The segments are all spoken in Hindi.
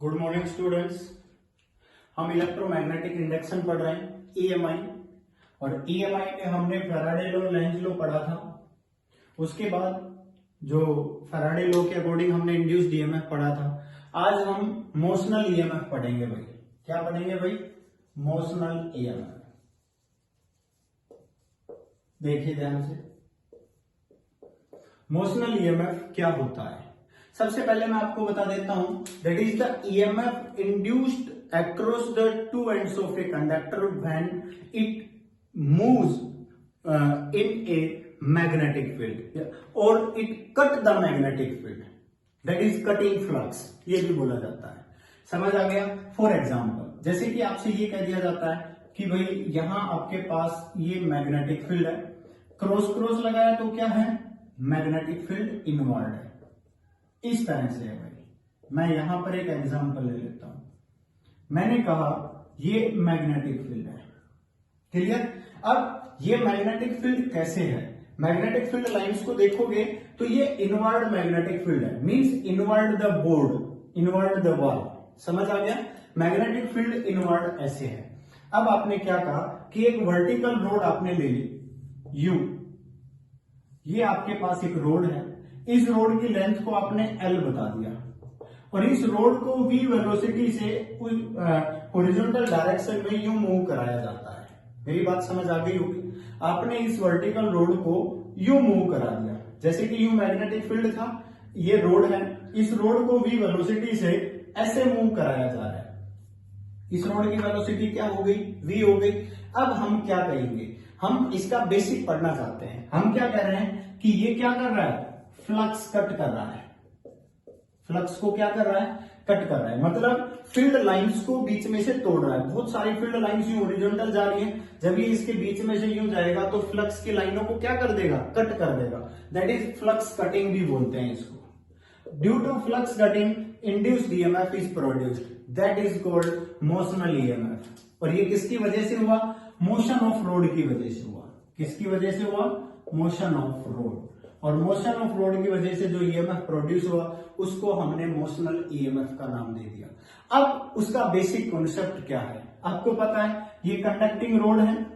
Good morning students. हम इलेक्ट्रोमैग्नेटिक इंडक्शन पढ़ रहे हैं ईएमआई, और ईएमआई में हमने फैराडे लॉ, लेंज लॉ पढ़ा था। उसके बाद जो फैराडे लॉ के अकॉर्डिंग हमने इंड्यूस्ड ईएमएफ पढ़ा था। आज हम मोशनल ईएमएफ पढ़ेंगे भाई। क्या पढ़ेंगे भाई? Motional EMF. देखिए ध्यान से, मोशनल ईएमएफ क्या होता है। सबसे पहले मैं आपको बता देता हूं, that is the EMF induced across the two ends of a conductor when it moves in a magnetic field और it cut the magnetic field, that is cutting flux, ये भी बोला जाता है। समझ आ गया? फॉर एग्जाम्पल, जैसे कि आपसे ये कह दिया जाता है कि भाई यहां आपके पास ये मैग्नेटिक फील्ड है, क्रॉस क्रॉस लगाया तो क्या है? मैग्नेटिक फील्ड इनवर्ड है। इस तरह से है भाई। मैं यहां पर एक एग्जांपल ले लेता हूं। मैंने कहा ये मैग्नेटिक फील्ड है, क्लियर? अब ये मैग्नेटिक फील्ड कैसे है? मैग्नेटिक फील्ड लाइंस को देखोगे तो ये इनवर्ड मैग्नेटिक फील्ड है, means inward the board, inward the wall. समझ आ गया? मैग्नेटिक फील्ड इनवर्ड ऐसे है। अब आपने क्या कहा कि एक वर्टिकल रोड आपने ले ली यू, ये आपके पास एक रोड है, इस रोड की लेंथ को आपने एल बता दिया और इस रोड को v वेलोसिटी से हॉरिजॉन्टल डायरेक्शन में यूं मूव कराया जाता है। मेरी बात समझ आ गई होगी? आपने इस वर्टिकल रोड को यूं मूव करा दिया, जैसे कि यूं मैग्नेटिक फील्ड था, ये रोड है, इस रोड को v वेलोसिटी से ऐसे मूव कराया जा रहा है। इस रोड की वेलोसिटी क्या हो गई? v हो गई। अब हम क्या करेंगे? हम इसका बेसिक पढ़ना चाहते हैं। हम क्या कह रहे हैं कि ये क्या कर रहा है? फ्लक्स कट कर रहा है। फ्लक्स को क्या कर रहा है? कट कर रहा है, मतलब फील्ड लाइंस को बीच में से तोड़ रहा है। बहुत सारी फील्ड लाइंस यूं हॉरिजॉन्टल जा रही हैं, जब ये इसके बीच में से यूं जाएगा तो फ्लक्स की लाइनों को क्या कर देगा? कट कर देगा। दैट इज फ्लक्स कटिंग भी बोलते हैं इसको। Due to flux cutting induced EMF is produced, that is called motional EMF. और ये किसकी वजह से हुआ? मोशन ऑफ रोड की वजह से हुआ। किसकी वजह से हुआ? Motion of road. और मोशन ऑफ रोड की वजह से जो ईएमएफ प्रोड्यूस हुआ उसको हमने मोशनल ईएमएफ का नाम दे दिया। अब उसका बेसिक कॉन्सेप्ट क्या है आपको पता है? ये कंडक्टिंग रोड है,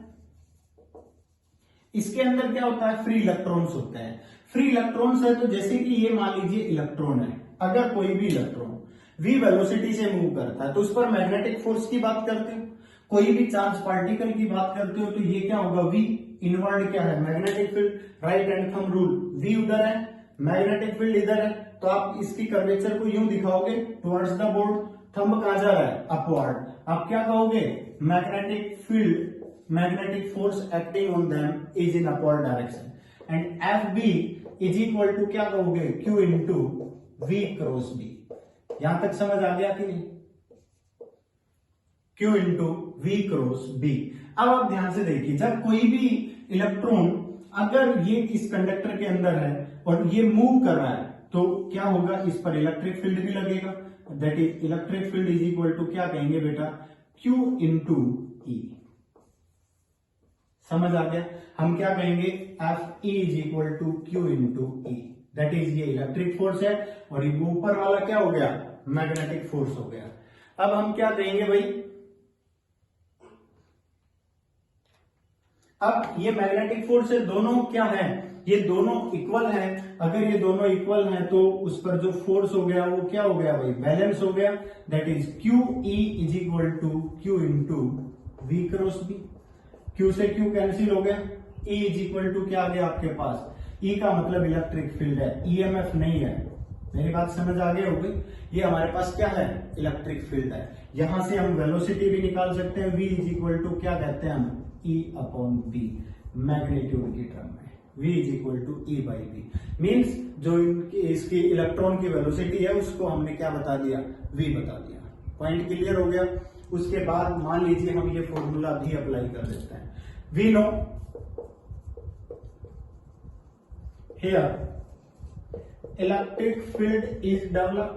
इसके अंदर क्या होता है? फ्री इलेक्ट्रॉन्स होते हैं। फ्री इलेक्ट्रॉन्स है तो जैसे कि ये मान लीजिए इलेक्ट्रॉन है, अगर कोई भी इलेक्ट्रॉन v वेलोसिटी से मूव करता है तो उस पर मैग्नेटिक फोर्स की बात करते हो। कोई भी चार्ज पार्टिकल की बात करते हो तो ये क्या होगा? v इनवर्ड क्या है? Magnetic field. Right hand thumb rule, v उधर है, मैग्नेटिक फील्ड इधर है, तो आप इसकी कर्वेचर को यूं दिखाओगे टुवर्ड्स द बोर्ड। थंब कहां जा रहा है? अपवर्ड। आप क्या कहोगे? Magnetic field, magnetic force acting on them is in upward direction and FB is equal to क्या कहोगे? Q into V cross B। यहां तक समझ आ गया कि नहीं? Q into V cross B। अब आप ध्यान से देखिए, जब कोई भी इलेक्ट्रॉन अगर ये इस कंडक्टर के अंदर है और ये मूव कर रहा है तो क्या होगा? इस पर इलेक्ट्रिक फील्ड भी लगेगा, that is electric field is equal to क्या कहेंगे बेटा? Q into E। समझ आ गया? हम क्या कहेंगे? F E is equal to Q into E, that is ये इलेक्ट्रिक फोर्स है और ये ऊपर वाला क्या हो गया? मैग्नेटिक फोर्स हो गया। अब हम क्या कहेंगे भाई? अब ये मैग्नेटिक फोर्स है, दोनों क्या है? ये दोनों इक्वल है। अगर ये दोनों इक्वल हैं तो उस पर जो फोर्स हो गया वो क्या हो गया भाई? बैलेंस हो गया, that is Q E is equal to Q into V cross B. Q से Q कैंसिल हो गया, E इज इक्वल टू क्या आ गया आपके पास? E का मतलब इलेक्ट्रिक फील्ड है, EMF नहीं है। मेरी बात समझ आ गई होगी? ये हमारे पास क्या है? इलेक्ट्रिक फील्ड है। यहां से हम वेलोसिटी भी निकाल सकते हैं, V इज इक्वल टू क्या कहते हैं हम? E अपॉन B, मैग्नीट्यूड की टर्म में V is equal to E by B। Means जो इसकी इलेक्ट्रॉन की वेलोसिटी है उसको हमने क्या बता दिया? V बता दिया। पॉइंट क्लियर हो गया? उसके बाद मान लीजिए हम ये फॉर्मूला भी अप्लाई कर देते हैं। We know here electric field is developed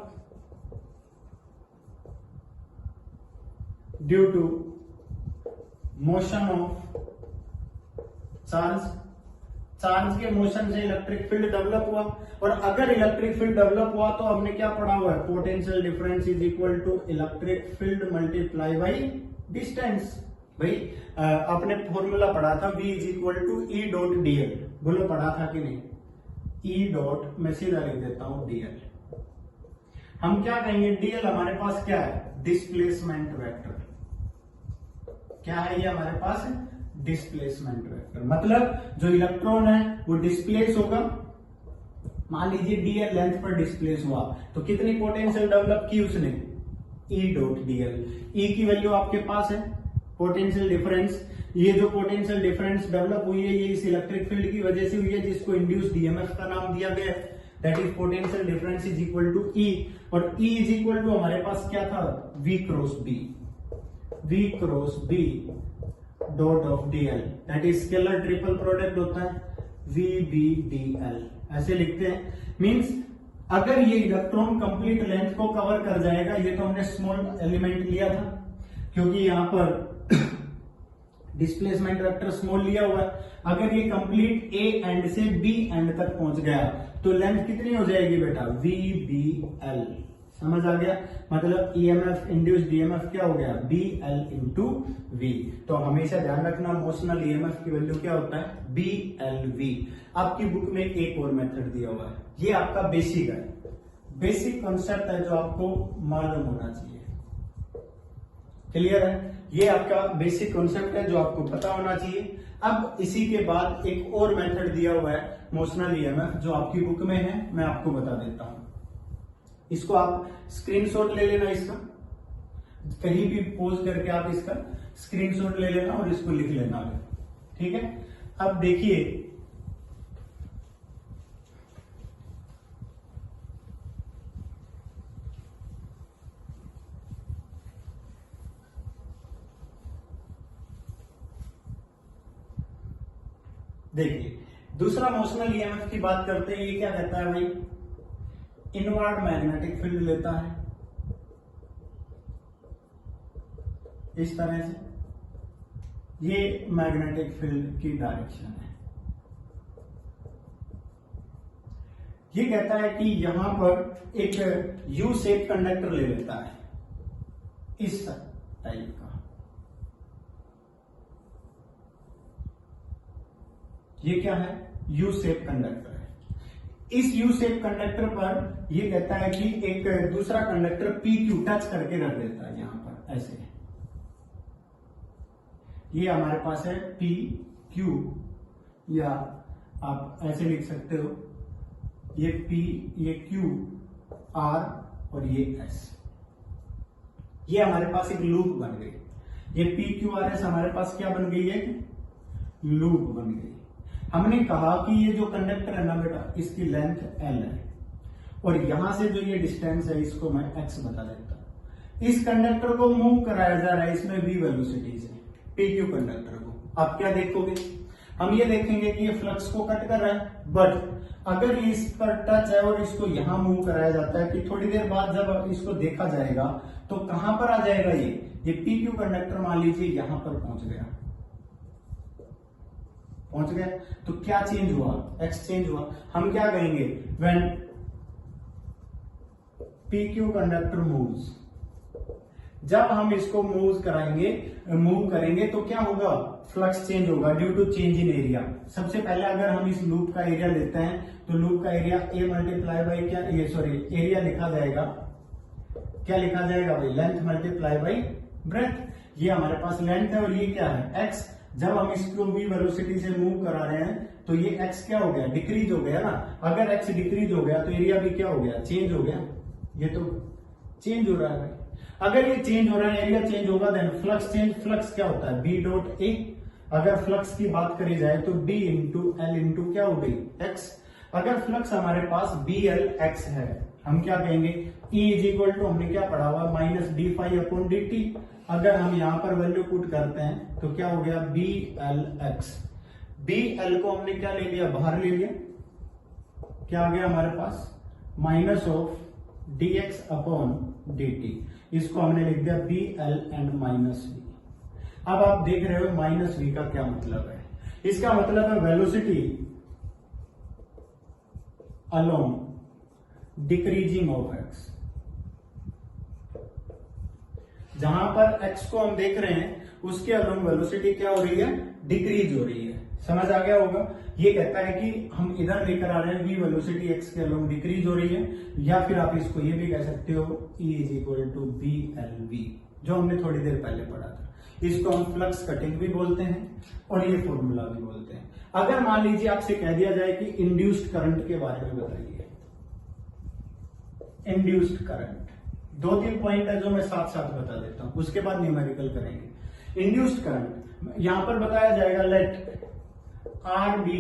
due to motion of charge. Charge के मोशन से इलेक्ट्रिक फील्ड डेवलप हुआ, और अगर इलेक्ट्रिक फील्ड डेवलप हुआ तो हमने क्या पढ़ा हुआ है, potential difference is equal to electric field multiply by distance. भाई आपने फॉर्मूला पढ़ा था V is equal to E dot DL, बोलो पढ़ा था कि नहीं? ई डॉट, मैं सीधा लिख देता हूं डीएल। हम क्या कहेंगे, डीएल हमारे पास क्या है, डिस्प्लेसमेंट वेक्टर। क्या है ये हमारे पास, डिस्प्लेसमेंट वेक्टर। मतलब जो इलेक्ट्रॉन है वो डिस्प्लेस होगा, मान लीजिए डीएल लेंथ पर डिस्प्लेस हुआ तो कितनी पोटेंशियल डेवलप की उसने, ई डॉट डीएल। ई की वैल्यू आपके पास है, पोटेंशियल डिफरेंस, ये जो पोटेंशियल डिफरेंस डेवलप हुई है ये इस इलेक्ट्रिक फील्ड की वजह से हुई है, जिसको इंड्यूस्ड ईएमएफ का नाम दिया गया है, that is potential difference is equal to E. और ई इज इक्वल टू हमारे पास क्या था, V cross B, V cross B dot of DL, that is scalar triple product होता है, VBDL ऐसे लिखते हैं। मींस अगर ये इलेक्ट्रॉन कंप्लीट लेंथ को कवर कर जाएगा, ये तो हमने स्मॉल एलिमेंट लिया था क्योंकि यहां पर डिस्प्लेसमेंट वेक्टर स्मॉल लिया हुआ है, अगर ये कंप्लीट ए एंड से बी एंड तक पहुंच गया तो लेंथ कितनी हो जाएगी बेटा, VBL। समझ आ गया? मतलब ईएमएफ इंड्यूस्ड ईएमएफ क्या हो गया, BL इंटू V। तो हमेशा ध्यान रखना मोशनल ईएमएफ की वैल्यू क्या होता है, BLV। आपकी बुक में एक और मेथड दिया हुआ है, ये आपका बेसिक है, बेसिक कॉन्सेप्ट है जो आपको मालूम होना चाहिए। क्लियर है? ये आपका बेसिक कॉन्सेप्ट है जो आपको पता होना चाहिए। अब इसी के बाद एक और मेथड दिया हुआ है मोशनल ईएमएफ, जो आपकी बुक में है, मैं आपको बता देता हूं। इसको आप स्क्रीनशॉट ले लेना, इसका कहीं भी पोज करके आप इसका स्क्रीनशॉट ले लेना और इसको लिख लेना, ठीक है? अब देखिए, दूसरा मोशनल ईएमएफ की बात करते हैं। ये क्या कहता है भाई, इनवर्ड मैग्नेटिक फील्ड लेता है इस तरह से, ये मैग्नेटिक फील्ड की डायरेक्शन है। ये कहता है कि यहां पर एक यू शेप कंडक्टर ले लेता है इस टाइप का, ये क्या है, यू शेप कंडक्टर है। इस यू शेप कंडक्टर पर ये कहता है कि एक दूसरा कंडक्टर पी क्यू टच करके रख देता है यहां पर, ऐसे। ये हमारे पास है पी क्यू, या आप ऐसे लिख सकते हो, ये पी, ये क्यू, आर और ये एस। ये हमारे पास एक लूप बन गई। ये पी क्यू आर एस हमारे पास क्या बन गई है, लूप बन गई। हमने कहा कि ये जो कंडक्टर है ना बेटा, इसकी लेंथ L है, और यहां से जो ये डिस्टेंस है इसको मैं x बता देता हूं। इस कंडक्टर को मूव कराया जा रहा है, इसमें v वेलोसिटीज है, PQ कंडक्टर को। आप क्या देखोगे, हम ये देखेंगे कि ये फ्लक्स को कट कर रहा है, बट अगर इस पर टच है और इसको यहां मूव कराया जाता है कि थोड़ी देर बाद जब इसको देखा जाएगा तो कहां पर आ जाएगा, ये PQ कंडक्टर मान लीजिए यहां पर पहुंच गया, तो क्या चेंज हुआ, x चेंज हुआ। हम क्या कहेंगे, व्हेन PQ कंडक्टर मूव्स, जब हम इसको मूव करेंगे तो क्या होगा, फ्लक्स चेंज होगा due to change in area. सबसे पहले अगर हम इस लूप का एरिया लेते हैं तो लूप का एरिया A मल्टीप्लाई बाई क्या, ये सॉरी एरिया लिखा जाएगा, क्या लिखा जाएगा भाई, लेंथ मल्टीप्लाई बाई ब्रेथ। ये हमारे पास लेंथ है और ये क्या है, x। जब हम इसको भी वेलोसिटी से मूव करा रहे हैं तो ये x क्या हो गया, डिक्रीज हो गया ना। अगर x डिक्रीज हो गया तो एरिया भी क्या हो गया, चेंज हो गया। ये तो चेंज हो रहा है भाई। अगर ये चेंज हो रहा है, एरिया चेंज होगा, देन फ्लक्स चेंज। फ्लक्स क्या होता है, B डॉट A। अगर फ्लक्स की बात करी जाए तो B इंटू L इंटू क्या हो गई, x। अगर फ्लक्स हमारे पास BL x है, हम क्या कहेंगे, E इज इक्वल टू, हमने क्या पढ़ा हुआ, minus D phi upon D T. अगर हम यहां पर वैल्यू पुट करते हैं तो क्या हो गया, BLX। BL को हमने क्या ले लिया, बाहर ले लिया, क्या आ गया हमारे पास, minus of dx upon dt। इसको हमने लिख दिया BL एंड माइनस v। अब आप देख रहे हो माइनस v का क्या मतलब है, इसका मतलब है velocity along decreasing of x. जहां पर एक्स को हम देख रहे हैं उसके अलोंग वेलोसिटी क्या हो रही है, डिक्रीज हो रही है। समझ आ गया होगा। ये कहता है कि हम इधर लेकर आ रहे हैं v वेलोसिटी x के अलोंग डिक्रीज हो रही है, या फिर आप इसको ये भी कह सकते हो E is equal to B L V, जो हमने थोड़ी देर पहले पढ़ा था। इसको हम फ्लक्स कटिंग भी बोलते हैं और ये फॉर्मूला भी बोलते हैं। अगर मान लीजिए आपसे कह दिया जाए कि इंड्यूस्ड करंट के बारे में बताइए, इंड्यूस्ड करंट, 2-3 पॉइंट है जो मैं साथ साथ बता देता हूं, उसके बाद न्यूमेरिकल करेंगे। इंड्यूस्ड करंट यहां पर बताया जाएगा let R B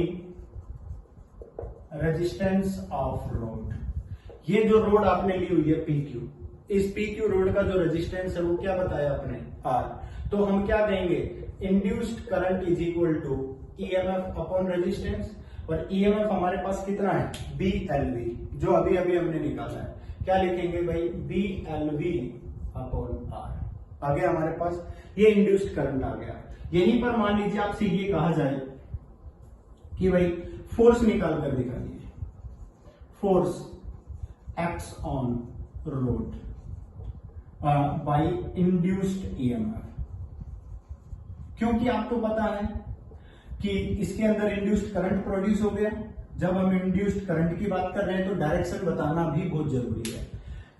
resistance of rod. ये जो रोड आपने ली हुई है पी क्यू, इस पी क्यू रोड का जो रेजिस्टेंस है वो क्या बताया आपने, आर। तो हम क्या कहेंगे, induced current is equal to EMF upon resistance, और ईएमएफ हमारे पास कितना है, बी एल वी, जो अभी अभी हमने निकाला है। क्या लिखेंगे भाई, B L V upon R. आ गया हमारे पास, ये इंड्यूस्ड करंट आ गया। यहीं पर मान लीजिए आपसे ये कहा जाए कि भाई फोर्स निकाल कर दिखा दीजिए, force act on road by induced EMF. क्योंकि आपको पता है कि इसके अंदर इंड्यूस्ड करंट प्रोड्यूस हो गया। जब हम इंड्यूस्ड करंट की बात कर रहे हैं तो डायरेक्शन बताना भी बहुत जरूरी है,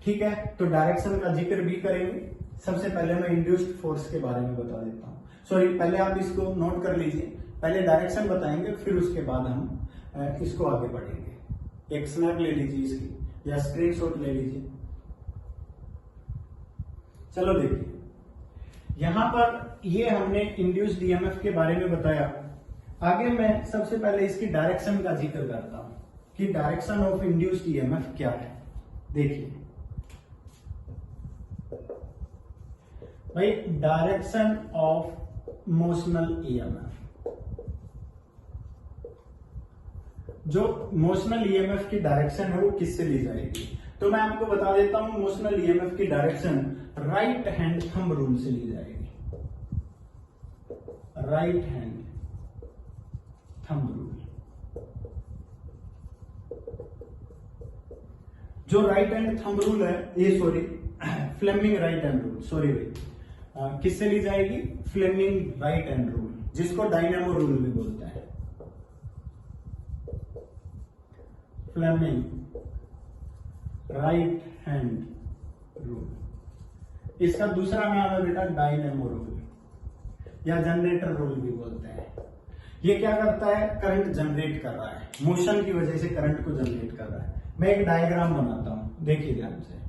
ठीक है। तो डायरेक्शन का जिक्र भी करेंगे। सबसे पहले मैं इंड्यूस्ड फोर्स के बारे में बता देता हूं। सॉरी, पहले आप इसको नोट कर लीजिए, पहले डायरेक्शन बताएंगे, फिर उसके बाद हम इसको आगे बढ़ेंगे। एक स्नैप ले लीजिए इसकी, या स्क्रीनशॉट ले लीजिए। चलो देखिए, यहां पर ये हमने इंड्यूस्ड ईएमएफ के बारे में बताया। आगे मैं सबसे पहले इसकी डायरेक्शन का जिक्र करता हूं कि डायरेक्शन ऑफ इंड्यूस्ड ईएमएफ क्या है। देखिए भाई, डायरेक्शन ऑफ मोशनल ईएमएफ, जो मोशनल ईएमएफ की डायरेक्शन है वो किससे ली जाएगी, तो मैं आपको बता देता हूं मोशनल ईएमएफ की direction right hand thumb rule से ली जाएगी। राइट हैंड थंब रूल, जो राइट हैंड थंब रूल है, ये sorry Fleming right hand rule, sorry भाई, किससे ली जाएगी, फ्लेमिंग राइट हैंड रूल, जिसको डायनेमो रूल भी बोलते हैं। फ्लेमिंग राइट हैंड रूल, इसका दूसरा नाम है बेटा डायनेमो रूल, या जनरेटर रूल भी बोलते हैं। ये क्या करता है, करंट जनरेट कर रहा है, मोशन की वजह से करंट को जनरेट कर रहा है। मैं एक डायग्राम बनाता हूं, देखिए ध्यान से।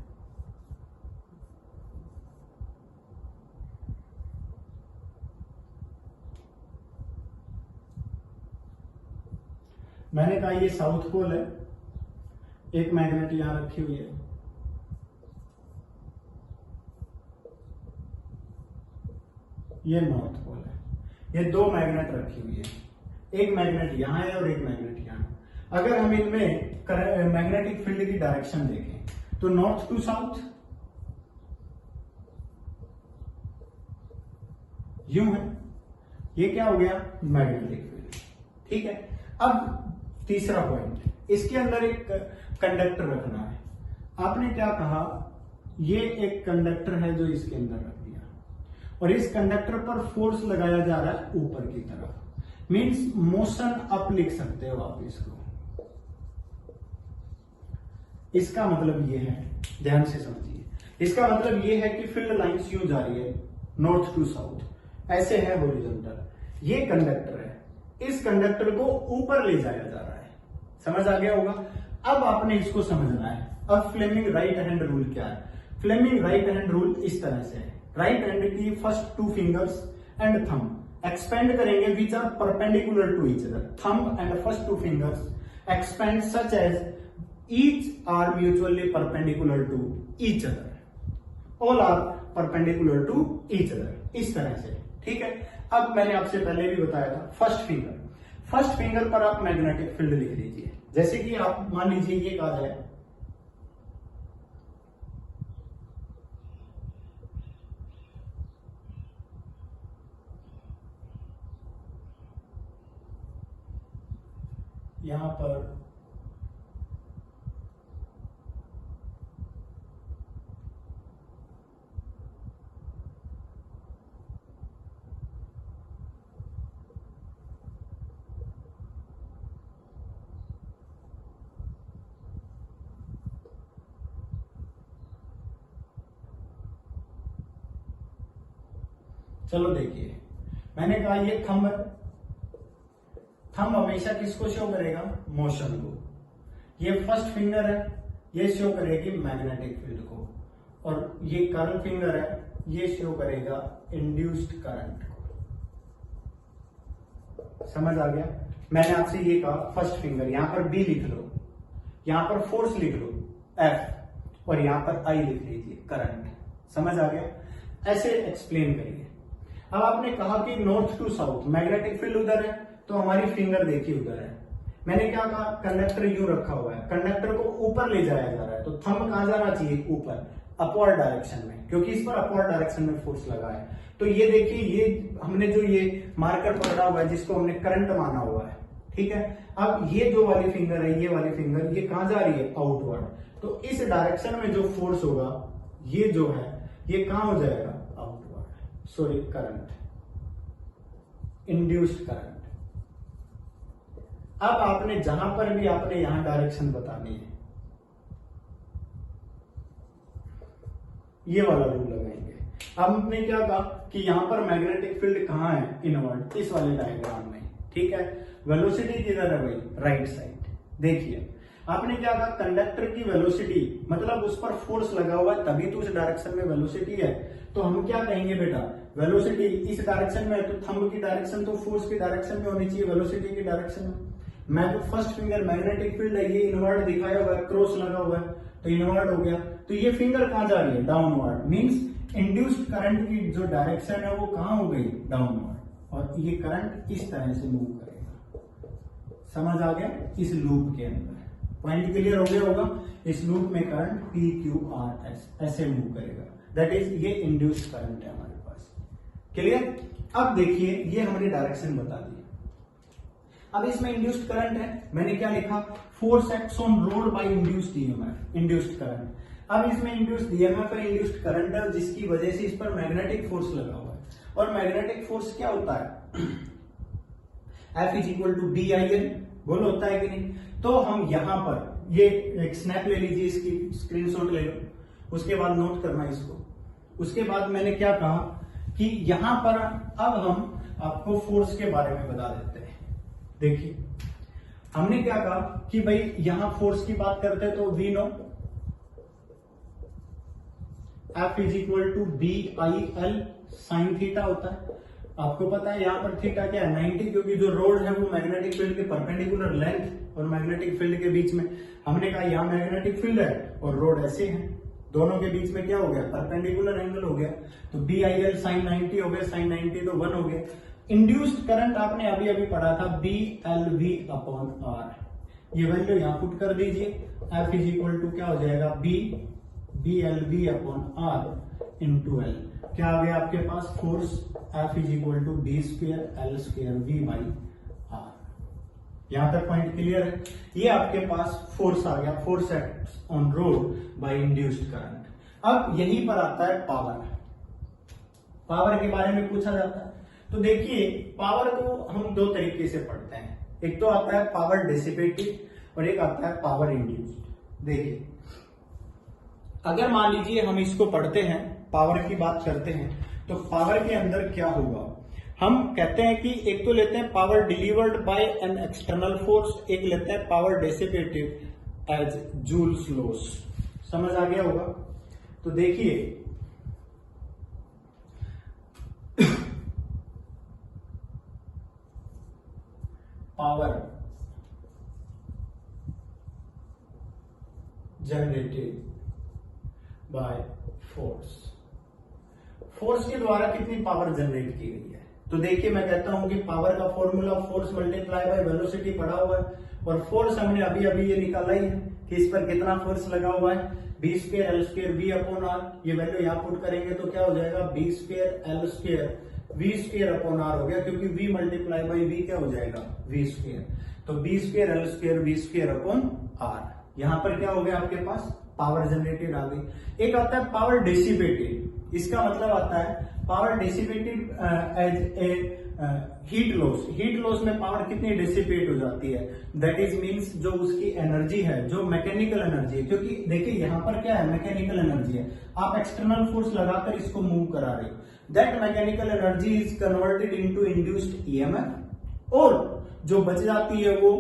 मैंने कहा ये साउथ पोल है, एक मैग्नेट यहां रखी हुई है, ये नॉर्थ पोल है, ये दो मैग्नेट रखी हुई है, एक मैग्नेट यहां है और एक मैग्नेट यहां है। अगर हम इनमें मैग्नेटिक फील्ड की डायरेक्शन देखें तो नॉर्थ टू साउथ यूं है, ये क्या हो गया, मैग्नेटिक फील्ड, ठीक है। अब तीसरा पॉइंट, इसके अंदर एक कंडक्टर रखना है। आपने क्या कहा, ये एक कंडक्टर है जो इसके अंदर रख दिया, और इस कंडक्टर पर फोर्स लगाया जा रहा है ऊपर की तरफ, मींस मोशन अप लिख सकते हो आप इसको। इसका मतलब ये है, ध्यान से समझिए, इसका मतलब ये है कि फील्ड लाइंस यूं जा रही है नॉर्थ टू साउथ, ऐसे है हॉरिजॉन्टल। ये कंडक्टर है, इस कंडक्टर को ऊपर ले जाया जा रहा है, समझ आ गया होगा। अब आपने इसको समझना है। अब फ्लेमिंग राइट हैंड रूल क्या है, फ्लेमिंग राइट हैंड रूल इस तरह से है, राइट हैंड की first 2 fingers and thumb expand करेंगे which are perpendicular to each other, thumb and first 2 fingers expand such as each are mutually perpendicular to each other, all are perpendicular to each other, इस तरह से, ठीक है। अब मैंने आपसे पहले भी बताया था, फर्स्ट फिंगर पर आप मैग्नेटिक फील्ड लिख लीजिए। जैसे कि आप मान लीजिए ये कहा जाए यहां पर चलो देखिए, मैंने कहा ये थंब है, थंब हमेशा किसको शो करेगा? मोशन को। ये फर्स्ट फिंगर है, ये शो करेगी मैग्नेटिक फील्ड को, और ये कर्ल फिंगर है, ये शो करेगा इंड्यूस्ड करंट को। समझ आ गया? मैंने आपसे ये कहा फर्स्ट फिंगर, यहां पर बी लिख लो, यहां पर फोर्स लिख लो एफ, और यहां पर आई लिख लीजिए करंट। समझ आ गया? ऐसे एक्सप्लेन करिए। अब आपने कहा कि north to south magnetic field उधर है, तो हमारी फिंगर देखिए उधर है। मैंने क्या कहा? कंडक्टर यूं रखा हुआ है, कंडक्टर को ऊपर ले जाया जा रहा है, तो थंब कहां जाना चाहिए? ऊपर, अपवर्ड डायरेक्शन में, क्योंकि इस पर अपवर्ड डायरेक्शन में फोर्स लगा है। तो ये देखिए, ये हमने जो ये मार्कर पकड़ा हुआ है जिसको हमने करंट माना हुआ है, ठीक है। अब ये जो वाली फिंगर है, ये वाली फिंगर, ये कहां जा रही है? आउटवर्ड। तो इस डायरेक्शन में जो फोर्स होगा, ये जो है ये कहां हो जाएगा? Outward. Sorry, current, induced current. अब आपने जहां पर भी आपने यहां डायरेक्शन बतानी है, ये वाला रूल लगाएंगे। अब हमने क्या कहा कि यहां पर मैग्नेटिक फील्ड कहां है? इनवर्ड, इस वाले डायग्राम में, ठीक है। वेलोसिटी किधर है भाई? Right side. देखिए, आपने क्या कहा? कंडक्टर की वेलोसिटी, मतलब उस पर फोर्स लगा हुआ है तभी तो उस डायरेक्शन में वेलोसिटी है। तो हम क्या कहेंगे बेटा? वेलोसिटी इस डायरेक्शन में है, तो थंब की डायरेक्शन तो फोर्स की डायरेक्शन में होनी चाहिए, वेलोसिटी की डायरेक्शन में। मैं तो फर्स्ट फिंगर मैग्नेटिक फील्ड है, ये इनवर्ड दिखाया हुआ है, क्रॉस लगा हुआ है, तो इनवर्ड हो गया। तो ये फिंगर कहां जा रही है? डाउनवर्ड। मींस इंड्यूस्ड करंट की जो डायरेक्शन है वो कहां हो गई? डाउनवर्ड। और ये करंट इस तरह से मूव करेगा। समझ आ गया? इस लूप के अंदर पॉइंट क्लियर हो गया होगा। इस लूप में current P Q R S ऐसे मूव करेगा, दैट इज ये इंड्यूस्ड करंट है हमारे पास। क्लियर? अब देखिए, ये हमने डायरेक्शन बता दी। अब इसमें इंड्यूस्ड करंट है, मैंने क्या लिखा? Force acts on road by induced EMF, induced current. अब इसमें इंड्यूस्ड ईएमएफ है, इंड्यूस्ड करंट है, जिसकी वजह से इस पर मैग्नेटिक फोर्स लगा हुआ है। और मैग्नेटिक फोर्स क्या होता है? F is equal to B I N, बोलो होता है कि नहीं? तो हम यहां पर ये एक स्नैप ले लीजिए, इसकी स्क्रीनशॉट ले लो, उसके बाद नोट करना इसको। उसके बाद मैंने क्या कहा कि यहां पर अब हम आपको फोर्स के बारे में बता देते हैं। देखिए, हमने क्या कहा कि भाई यहां फोर्स की बात करते हैं तो we know F is equal to B I L sine theta होता है। आपको पता है यहां पर थीटा क्या है? 90, क्योंकि जो रोड है वो मैग्नेटिक फील्ड के परपेंडिकुलर लेंथ और मैग्नेटिक फील्ड के बीच में, हमने कहा यहां मैग्नेटिक फील्ड है और रोड ऐसे है, दोनों के बीच में क्या हो गया? परपेंडिकुलर एंगल हो गया। तो बी आई एल साइन 90 हो गया, साइन 90 तो 1 हो गया। इंड्यूस्ड करंट आपने अभी अभी पढ़ा था B L V upon R, ये वैल्यू यहां पुट कर दीजिए। एफ इज इक्वल टू क्या हो जाएगा? B L V upon R into L. क्या आ गया आपके पास? Force F is equal to B square L square V by R. यहां तक पॉइंट क्लियर है? ये आपके पास फोर्स आ गया, force acts on road by induced current. अब यहीं पर आता है पावर। पावर के बारे में पूछा जाता है, तो देखिए पावर को हम दो तरीके से पढ़ते हैं। एक तो आता है पावर डिसिपेटेड और एक आता है पावर इंड्यूस्ड। देखिए, अगर मान लीजिए हम इसको पढ़ते हैं, पावर की बात करते हैं, तो पावर के अंदर क्या होगा? हम कहते हैं कि एक तो लेते हैं power delivered by an external force, एक लेते हैं power dissipated as joules loss. समझ आ गया होगा? तो देखिए, power generated by force, force के द्वारा कितनी पावर जनरेट की गई है? तो देखिए, मैं कहता हूं कि पावर का formula force multiply by velocity पढ़ा हुआ है, और फोर्स हमने अभी अभी ये निकाला ही है कि इस पर कितना फोर्स लगा हुआ है, B square L square V upon R. ये वैल्यू यहां पुट करेंगे तो क्या हो जाएगा? B square L square V square upon R हो गया, क्योंकि वी मल्टीप्लाई बाई वी क्या हो जाएगा? V square. तो B square L square V square upon R. यहां पर क्या हो गया आपके पास? पावर जनरेटेड आ गई। एक आता है पावर डिसिपेटेड, इसका मतलब आता है power dissipated as a heat loss में पावर कितनी डिसिपेट हो जाती है, दैट इज मीन्स जो उसकी एनर्जी है, जो मैकेनिकल एनर्जी है, क्योंकि देखिए यहाँ पर क्या है, मैकेनिकल एनर्जी है, आप एक्सटर्नल फोर्स लगाकर इसको मूव करा रहे हो, that mechanical energy is converted into induced EMF, और जो बच जाती है वो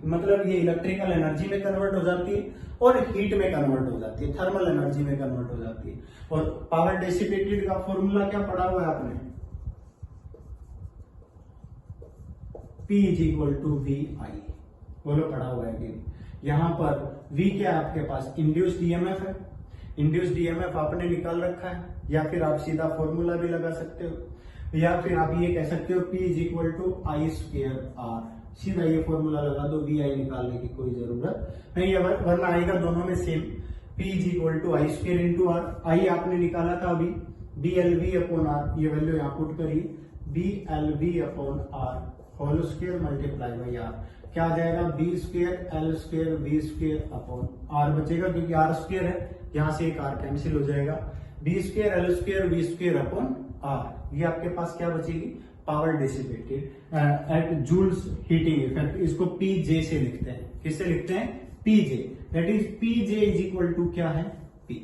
मतलब ये इलेक्ट्रिकल एनर्जी में कन्वर्ट हो जाती है और हीट में कन्वर्ट हो जाती है, थर्मल एनर्जी में कन्वर्ट हो जाती है। और पावर डिसिपेटेड का फॉर्मूला क्या पढ़ा हुआ है आपने, P is equal to V I, बोलो पढ़ा हुआ है कि यहां पर V क्या है आपके पास, इंड्यूस्ड ईएमएफ है, इंड्यूस्ड ईएमएफ आपने निकाल रखा है, या फिर आप सीधा फॉर्मूला भी लगा सकते हो, या फिर आप ये कह सकते हो P is equal to I square R, सीधा ये फॉर्मूला लगा दो, वी आई निकालने की कोई जरूरत नहीं है, वरना आएगा दोनों में same, P is equal to I square into R, I आपने निकाला था अभी, B L V upon R, ये वैल्यू यहाँ पुट करिए, B L V upon R whole square multiply by R, क्या आ जाएगा, B square L square V square upon R बचेगा, क्योंकि आर स्क्वेयर है, यहां से एक आर कैंसिल हो जाएगा, B square L square V square upon R, ये आपके पास क्या बचेगी, power dissipated at Joule's heating effect, इसको पीजे से लिखते हैं, किससे लिखते हैं, PJ, that is PJ is equal to क्या है, पी।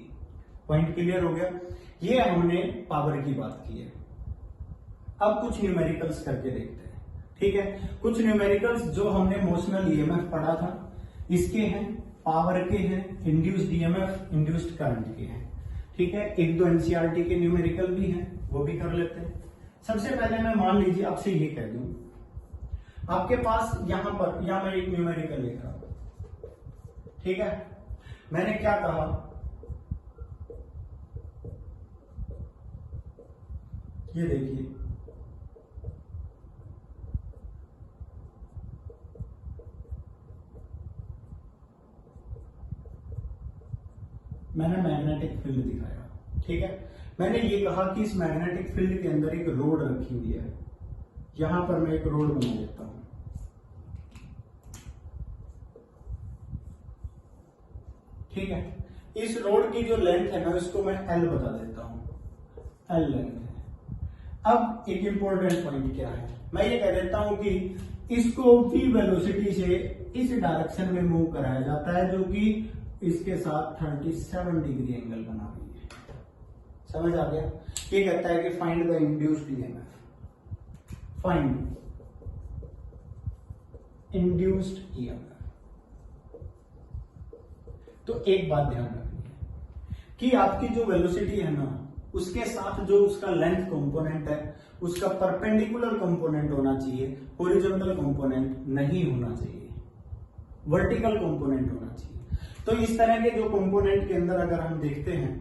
पॉइंट क्लियर हो गया, ये हमने पावर की बात की है। अब कुछ न्यूमेरिकल्स करके देखते हैं, ठीक है, कुछ न्यूमेरिकल्स जो हमने मोशनल ईएमएफ पढ़ा था, इसके हैं, पावर के हैं, इंड्यूस्ड ईएमएफ, इंड्यूस्ड करंट के हैं, ठीक है, एक दो एनसीईआरटी के न्यूमेरिकल भी हैं, वो भी कर लेते हैं। सबसे पहले मैं मान लीजिए आपसे ये कह दूं, आपके पास यहां पर, यहां मैं एक न्यूमेरिकल लिख रहा हूं, ठीक है, मैंने क्या कहा, ये देखिए, मैंने मैग्नेटिक फील्ड दिखाया, ठीक है, मैंने ये कहा कि इस मैग्नेटिक फील्ड के अंदर एक रोड रखी हुई है, यहां पर मैं एक रोड बना देता हूं, ठीक है, इस रोड की जो लेंथ है ना, इसको मैं एल बता देता हूं, एल लेंथ है। अब एक इंपॉर्टेंट पॉइंट क्या है, मैं ये कह देता हूं कि इसको v वेलोसिटी से इस डायरेक्शन में मूव कराया जाता है, जो कि इसके साथ 37 डिग्री एंगल बना हुई है, समझ आ गया। ये कहता है कि find the induced EMF, find induced EMF. तो एक बात ध्यान रखनी है कि आपकी जो वेलोसिटी है ना, उसके साथ जो उसका लेंथ कंपोनेंट है, उसका परपेंडिकुलर कंपोनेंट होना चाहिए, हॉरिजॉन्टल कंपोनेंट नहीं होना चाहिए, वर्टिकल कंपोनेंट होना चाहिए। तो इस तरह के जो कंपोनेंट के अंदर अगर हम देखते हैं,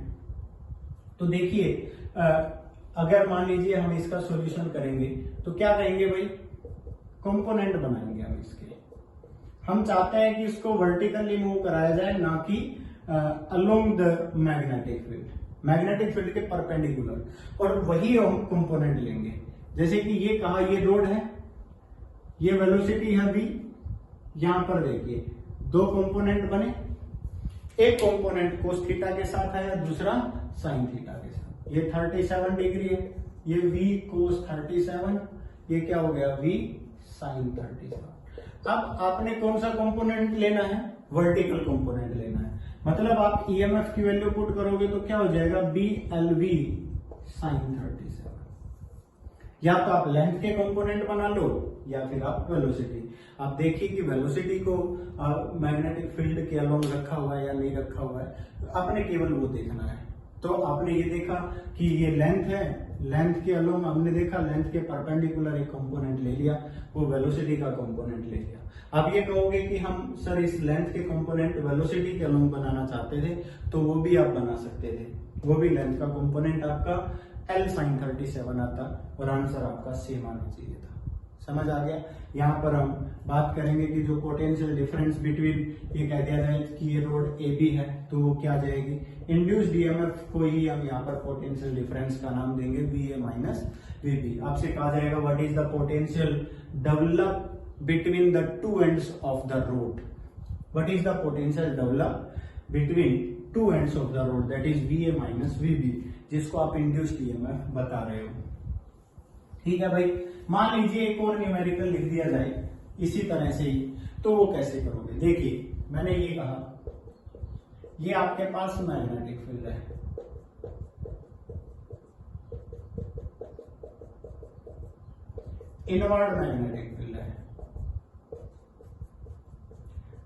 तो देखिए, अगर मान लीजिए हम इसका सॉल्यूशन करेंगे तो क्या कहेंगे भाई, कंपोनेंट बनाएंगे हम इसके, हम चाहते हैं कि इसको वर्टिकली मूव कराया जाए, ना कि along the magnetic field, magnetic field के परपेंडिकुलर, और वही हम कंपोनेंट लेंगे। जैसे कि ये कहा, ये रोड है, ये वेलोसिटी है v, यहां पर देखिए दो कंपोनेंट बने, एक कंपोनेंट कोस थीटा के साथ है, दूसरा साइन थीटा के साथ, ये 37 डिग्री है, ये v कोस 37, ये क्या हो गया, v साइन 37। अब आपने कौन सा कंपोनेंट लेना है, वर्टिकल कंपोनेंट लेना है, मतलब आप ईएमएफ की वैल्यू पुट करोगे तो क्या हो जाएगा, बी एल वी साइन 37। या तो आप लेंथ के कंपोनेंट बना लो, या फिर आप वेलोसिटी। आप देखिए कि वेलोसिटी को मैग्नेटिक फील्ड के अलोंग रखा हुआ है या नहीं रखा हुआ है, आपने केवल वो देखना है। तो आपने ये देखा कि ये लेंथ है, लेंथ के अलोंग हमने देखा, लेंथ के परपेंडिकुलर एक कंपोनेंट ले लिया, वो वेलोसिटी का कंपोनेंट ले लिया। आप ये कहोगे कि हम सर इस लेंथ के कंपोनेंट वेलोसिटी के अलोंग बनाना चाहते थे, तो वो भी आप बना सकते थे, वो भी लेंथ का कंपोनेंट आपका L sin 37 आता, और आंसर आपका सेम आना चाहिए था। समझ आ गया। यहाँ पर हम बात करेंगे कि जो पोटेंशियल डिफरेंस बिटवीन, ये कह दिया जाए कि ये रोड ए बी है, तो वो क्या आ जाएगी, इंड्यूस्ड ईएमएफ को ही हम यहाँ पर पोटेंशियल डिफरेंस का नाम देंगे V A minus V B. आपसे कहा जाएगा what is the potential develop between the two ends of the rod, what is the potential develop between two ends of the rod, that is V A minus V B, जिसको आप इंड्यूस्ड ईएमएफ बता रहे हो। ठीक है भाई। मान लीजिए एक और न्यूमेरिकल लिख दिया जाए इसी तरह से ही, तो वो कैसे करोगे? देखिए मैंने ये कहा, ये आपके पास मैग्नेटिक फील्ड है, इनवर्ड मैग्नेटिक फील्ड है।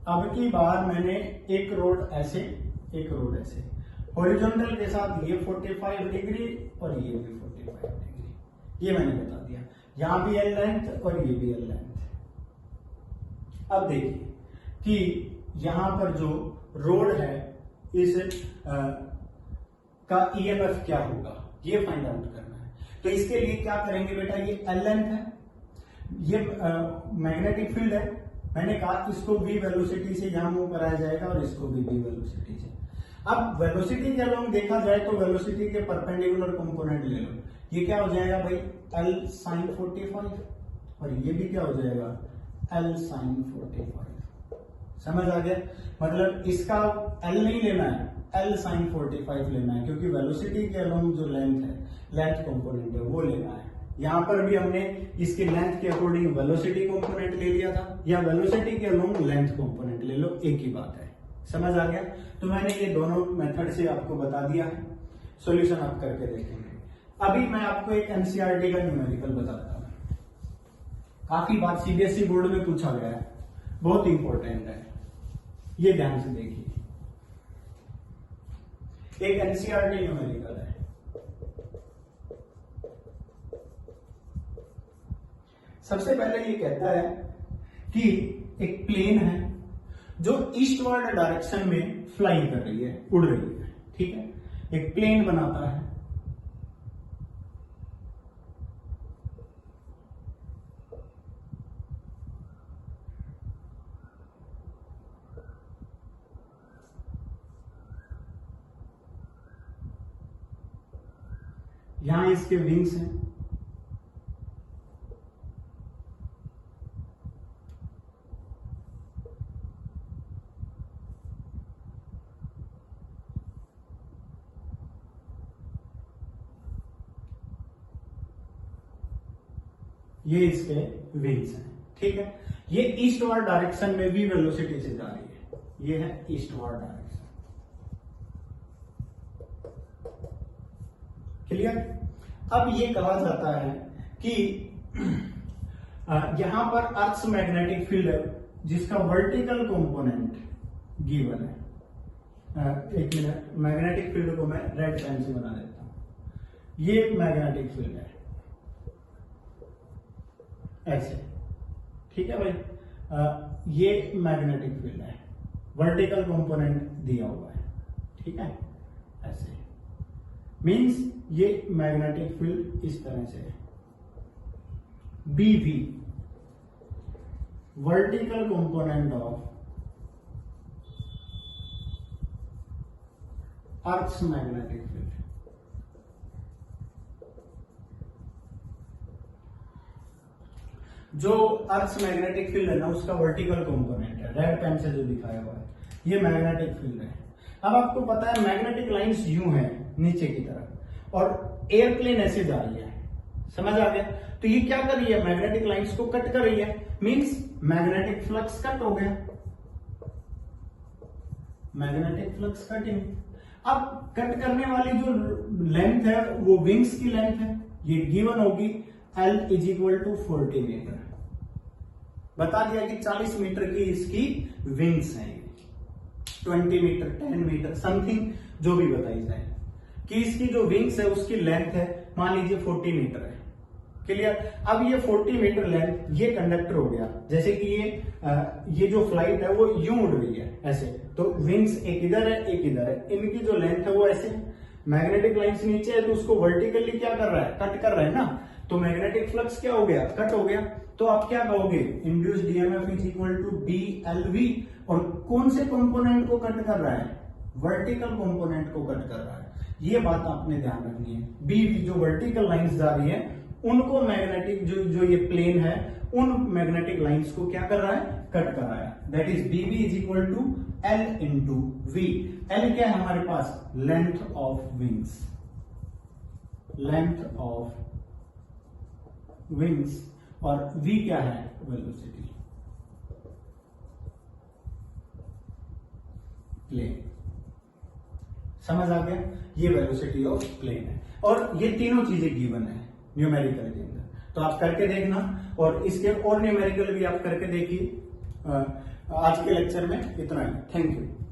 अब की बार मैंने एक रोड ऐसे, एक रोड ऐसे, हॉरिजॉन्टल के साथ ये 45 डिग्री और ये भी 45 डिग्री, ये मैंने बता दिया। यहां भी एल लेंथ और ये भी एल लेंथ। अब देखिए कि यहां पर जो रोड है इस का ईएमएफ क्या होगा, ये फाइंड आउट करना है। तो इसके लिए क्या करेंगे बेटा, ये एल लेंथ है, ये मैग्नेटिक फील्ड है, मैंने कहा इसको v वेलोसिटी से यहां मूव कराया जाएगा और इसको भी v वेलोसिटी से। अब वेलोसिटी के अलोंग देखा जाए तो वेलोसिटी के परपेंडिकुलर कंपोनेंट ले लो, ये क्या हो जाएगा भाई L sin 45, और ये भी क्या हो जाएगा L sin 45। समझ आ गया? मतलब इसका L नहीं लेना है, L sin 45 लेना है, क्योंकि वेलोसिटी के अलोंग जो लेंथ है, लेंथ कंपोनेंट है, वो लेना है। यहां पर भी हमने इसकी लेंथ के अकॉर्डिंग वेलोसिटी कंपोनेंट ले लिया था, या वेलोसिटी के अलोंग लेंथ कंपोनेंट ले लो, एक ही बात है। समझ आ गया? तो मैंने ये दोनों मेथड से आपको बता दिया है, सॉल्यूशन आप करके देखेंगे। अभी मैं आपको एक एनसीईआरटी का न्यूमेरिकल बताता हूं, काफी बार सीबीएसई बोर्ड में पूछा गया है, बहुत इंपॉर्टेंट है, ये ध्यान से देखिए। एक एनसीईआरटी न्यूमेरिकल है, सबसे पहले ये कहता है कि एक प्लेन है जो ईस्टवर्ड डायरेक्शन में फ्लाई कर रही है, उड़ रही है, ठीक है। एक प्लेन बनाता है, यहां इसके विंग्स हैं, ये इसके विंग्स हैं, ठीक है। ये ईस्टवर्ड डायरेक्शन में भी वेलोसिटी से जा रही है, ये है ईस्टवर्ड डायरेक्शन, क्लियर। अब ये कहा जाता है कि यहां पर अर्थ मैग्नेटिक फील्ड है जिसका वर्टिकल कंपोनेंट गिवन है। एक मिनट, मैग्नेटिक फील्ड को मैं रेड पेन से बना देता हूं। ये मैग्नेटिक फील्ड है ऐसे, ठीक है भाई। ये मैग्नेटिक फील्ड है, वर्टिकल कंपोनेंट दिया हुआ है, ठीक है, ऐसे। मींस ये मैग्नेटिक फील्ड इस तरह से है। BV vertical component of earth's magnetic field. जो अर्थ मैग्नेटिक फील्ड है ना, उसका वर्टिकल कंपोनेंट है, रेड पेन से जो दिखाया हुआ है, ये मैग्नेटिक फील्ड है। अब आपको पता है मैग्नेटिक लाइंस यूं है नीचे की तरफ, और एयरप्लेन ऐसे जा रही है, समझ आ गया? तो ये क्या कर रही है, मैग्नेटिक लाइंस को कट कर रही है, मींस मैग्नेटिक फ्लक्स कट हो गया, मैग्नेटिक फ्लक्स कटिंग। अब कट करने वाली जो लेंथ है वो विंग्स की लेंथ है, ये गिवन होगी L is equal to 40 metre. बता दिया कि 40 मीटर की इसकी विंग्स हैं, 20 मीटर 10 मीटर समथिंग जो भी बताई जाए, कि इसकी जो विंग्स है उसकी लेंथ है मान लीजिए 40 मीटर है, क्लियर। अब ये 40 मीटर लेंथ, ये कंडक्टर हो गया, जैसे कि ये जो फ्लाइट है वो यूं उड़ रही है ऐसे, तो विंग्स एक इधर है एक इधर है, इनकी जो लेंथ है वो ऐसे, मैग्नेटिक लाइंस नीचे है तो उसको वर्टिकली क्या कर रहा है, कट कर रहा है ना, तो मैग्नेटिक फ्लक्स क्या हो गया, कट हो गया। तो आप क्या कहोगे, induced EMF is equal to BLV, और कौन से कंपोनेंट को कट कर रहा है, वर्टिकल कंपोनेंट को कट कर रहा है, ये बात आपने ध्यान रखनी है। BV जो वर्टिकल लाइंस जा रही है उनको मैग्नेटिक जो ये प्लेन है उन मैग्नेटिक लाइंस को क्या कर रहा है, कट कर रहा है। That is BV is equal to L into V। L क्या है हमारे पास, length of wings, length of wings और v क्या है वेलोसिटी प्लेन। समझ आ गया, ये वेलोसिटी ऑफ प्लेन है और ये तीनों चीजें गिवन है न्यूमेरिकल के अंदर, तो आप करके देखना और इसके और न्यूमेरिकल भी आप करके देखिए। आज के लेक्चर में इतना ही, थैंक यू।